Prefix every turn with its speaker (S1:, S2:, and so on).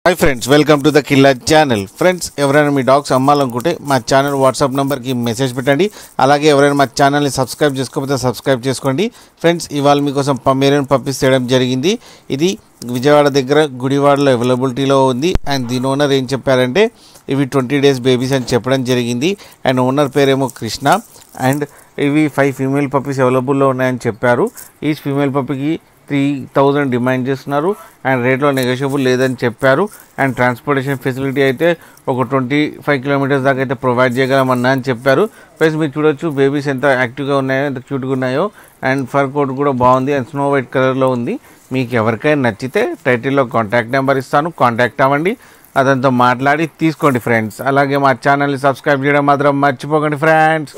S1: Hi friends, welcome to the killer channel. Friends, ఎవరైనా మీ dogs అమ్మాలనుకుంటే మా ఛానల్ వాట్సాప్ నెంబర్కి మెసేజ్ పెట్టండి. అలాగే ఎవరైనా మా ఛానల్ని సబ్స్క్రైబ్ చేసుకోకపోతే సబ్స్క్రైబ్ చేసుకోండి. ఫ్రెండ్స్, ఇవాళ మీకోసం పమేరియన్ పప్పీస్ చేయడం జరిగింది. ఇది విజయవాడ దగ్గర గుడివాడలో అవైలబిలిటీలో ఉంది. అండ్ దీని ఓనర్ ఏం చెప్పారంటే ఇవి 20 days బేబీస్ అని చెప్పడం జరిగింది. అండ్ ఓనర్ పేరేమో కృష్ణ. అండ్ ఇవి 5 ఫీమేల్ పప్పీస్ అవైలబుల్లో ఉన్నాయని చెప్పారు. ఈచ్ ఫీమేల్ పప్పీకి 3,000 డిమాండ్ చేస్తున్నారు. అండ్ రేట్లో నెగోషియబుల్ లేదని చెప్పారు. అండ్ ట్రాన్స్పోర్టేషన్ ఫెసిలిటీ అయితే ఒక 25 kilometers దాకా అయితే ప్రొవైడ్ చేయగలమన్నా అని చెప్పారు. ప్లస్ మీరు చూడొచ్చు బేబీస్ ఎంత యాక్టివ్గా ఉన్నాయో, ఎంత క్యూట్గా ఉన్నాయో. అండ్ ఫర్ కోట్ కూడా బాగుంది అండ్ స్నో వైట్ కలర్లో ఉంది. మీకు ఎవరికైనా నచ్చితే టైటిల్లో కాంటాక్ట్ నెంబర్ ఇస్తాను, కాంటాక్ట్ అవ్వండి. అదంతా మాట్లాడి తీసుకోండి ఫ్రెండ్స్. అలాగే మా ఛానల్ని సబ్స్క్రైబ్ చేయడం మాత్రం మర్చిపోకండి ఫ్రెండ్స్.